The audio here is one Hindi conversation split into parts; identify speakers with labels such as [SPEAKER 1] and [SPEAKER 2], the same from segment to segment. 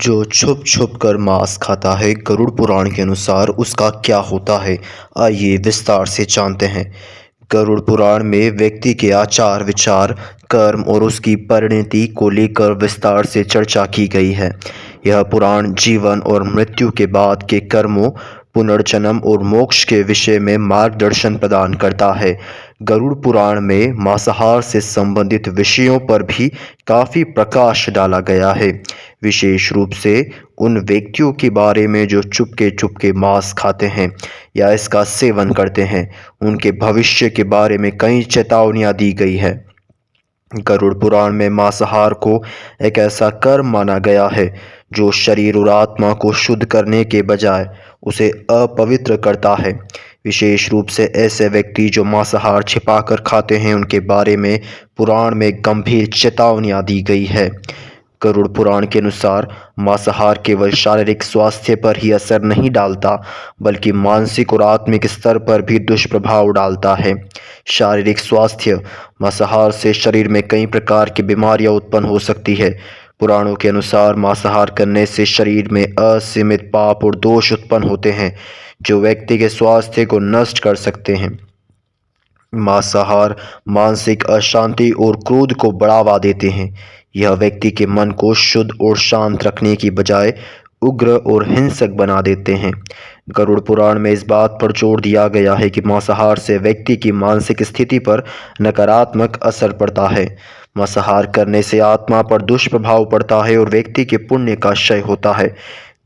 [SPEAKER 1] जो छुप छुप कर मांस खाता है, गरुड़ पुराण के अनुसार उसका क्या होता है। आइए विस्तार से जानते हैं। गरुड़ पुराण में व्यक्ति के आचार विचार, कर्म और उसकी परिणति को लेकर विस्तार से चर्चा की गई है। यह पुराण जीवन और मृत्यु के बाद के कर्मों, पुनर्जन्म और मोक्ष के विषय में मार्गदर्शन प्रदान करता है। गरुड़ पुराण में मांसाहार से संबंधित विषयों पर भी काफ़ी प्रकाश डाला गया है, विशेष रूप से उन व्यक्तियों के बारे में जो चुपके चुपके मांस खाते हैं या इसका सेवन करते हैं। उनके भविष्य के बारे में कई चेतावनियां दी गई है। गरुड़ पुराण में मांसाहार को एक ऐसा कर्म माना गया है जो शरीर और आत्मा को शुद्ध करने के बजाय उसे अपवित्र करता है। विशेष रूप से ऐसे व्यक्ति जो मांसाहार छिपाकर खाते हैं, उनके बारे में पुराण में गंभीर चेतावनियां दी गई है। गरुड़ पुराण के अनुसार मांसाहार केवल शारीरिक स्वास्थ्य पर ही असर नहीं डालता, बल्कि मानसिक और आत्मिक स्तर पर भी दुष्प्रभाव डालता है। शारीरिक स्वास्थ्य, मांसाहार से शरीर में कई प्रकार की बीमारियां उत्पन्न हो सकती है। पुराणों के अनुसार मांसाहार करने से शरीर में असीमित पाप और दोष उत्पन्न होते हैं, जो व्यक्ति के स्वास्थ्य को नष्ट कर सकते हैं। मांसाहार मानसिक अशांति और क्रोध को बढ़ावा देते हैं। यह व्यक्ति के मन को शुद्ध और शांत रखने की बजाय उग्र और हिंसक बना देते हैं। गरुड़ पुराण में इस बात पर जोर दिया गया है कि मांसाहार से व्यक्ति की मानसिक स्थिति पर नकारात्मक असर पड़ता है। मांसाहार करने से आत्मा पर दुष्प्रभाव पड़ता है और व्यक्ति के पुण्य का क्षय होता है।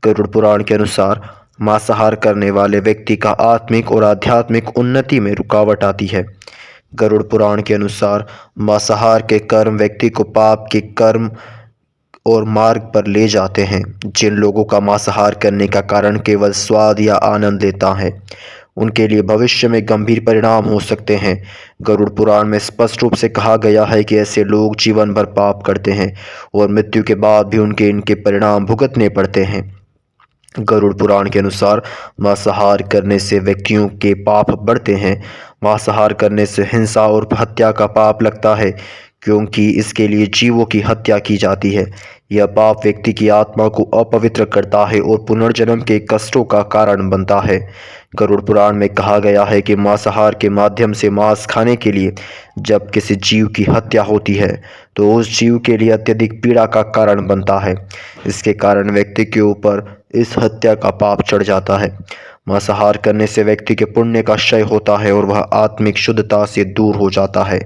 [SPEAKER 1] गरुड़ पुराण के अनुसार मांसाहार करने वाले व्यक्ति का आत्मिक और आध्यात्मिक उन्नति में रुकावट आती है। गरुड़ पुराण के अनुसार मांसाहार के कर्म व्यक्ति को पाप के कर्म और मार्ग पर ले जाते हैं। जिन लोगों का मांसाहार करने का कारण केवल स्वाद या आनंद लेता है, उनके लिए भविष्य में गंभीर परिणाम हो सकते हैं। गरुड़ पुराण में स्पष्ट रूप से कहा गया है कि ऐसे लोग जीवन भर पाप करते हैं और मृत्यु के बाद भी इनके परिणाम भुगतने पड़ते हैं। गरुड़ पुराण के अनुसार मांसाहार करने से व्यक्तियों के पाप बढ़ते हैं। मांसाहार करने से हिंसा और हत्या का पाप लगता है, क्योंकि इसके लिए जीवों की हत्या की जाती है। यह पाप व्यक्ति की आत्मा को अपवित्र करता है और पुनर्जन्म के कष्टों का कारण बनता है। गरुड़ पुराण में कहा गया है कि मांसाहार के माध्यम से मांस खाने के लिए जब किसी जीव की हत्या होती है, तो उस जीव के लिए अत्यधिक पीड़ा का कारण बनता है। इसके कारण व्यक्ति के ऊपर इस हत्या का पाप चढ़ जाता है। मांसाहार करने से व्यक्ति के पुण्य का क्षय होता है और वह आत्मिक शुद्धता से दूर हो जाता है।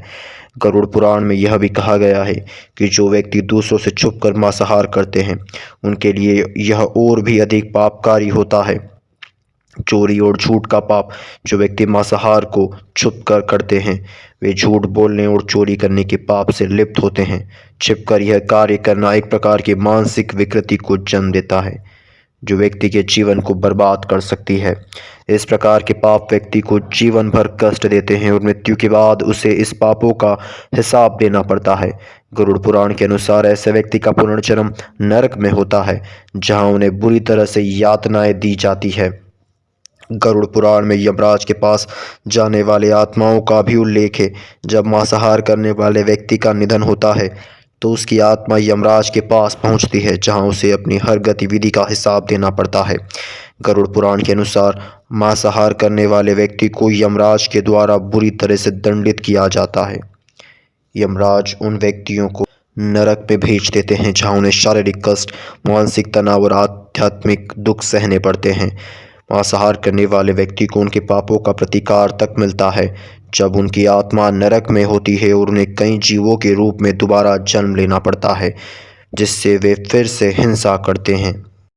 [SPEAKER 1] गरुड़ पुराण में यह भी कहा गया है कि जो व्यक्ति दूसरों से छुपकर मांसाहार करते हैं, उनके लिए यह और भी अधिक पापकारी होता है। चोरी और झूठ का पाप, जो व्यक्ति मांसाहार को छुपकर करते हैं, वे झूठ बोलने और चोरी करने के पाप से लिप्त होते हैं। छिपकर यह कार्य करना एक प्रकार की मानसिक विकृति को जन्म देता है, जो व्यक्ति के जीवन को बर्बाद कर सकती है। इस प्रकार के पाप व्यक्ति को जीवन भर कष्ट देते हैं और मृत्यु के बाद उसे इस पापों का हिसाब देना पड़ता है। गरुड़ पुराण के अनुसार ऐसे व्यक्ति का पुनर्जन्म नरक में होता है, जहां उन्हें बुरी तरह से यातनाएं दी जाती है। गरुड़ पुराण में यमराज के पास जाने वाले आत्माओं का भी उल्लेख है। जब मांसाहार करने वाले व्यक्ति का निधन होता है, तो उसकी आत्मा यमराज के पास पहुंचती है, जहां उसे अपनी हर गतिविधि का हिसाब देना पड़ता है। गरुड़ पुराण के अनुसार मांसाहार करने वाले व्यक्ति को यमराज के द्वारा बुरी तरह से दंडित किया जाता है। यमराज उन व्यक्तियों को नरक में भेज देते हैं, जहां उन्हें शारीरिक कष्ट, मानसिक तनाव और आध्यात्मिक दुख सहने पड़ते हैं। मांसाहार करने वाले व्यक्ति को उनके पापों का प्रतिकार तक मिलता है, जब उनकी आत्मा नरक में होती है और उन्हें कई जीवों के रूप में दोबारा जन्म लेना पड़ता है, जिससे वे फिर से हिंसा करते हैं।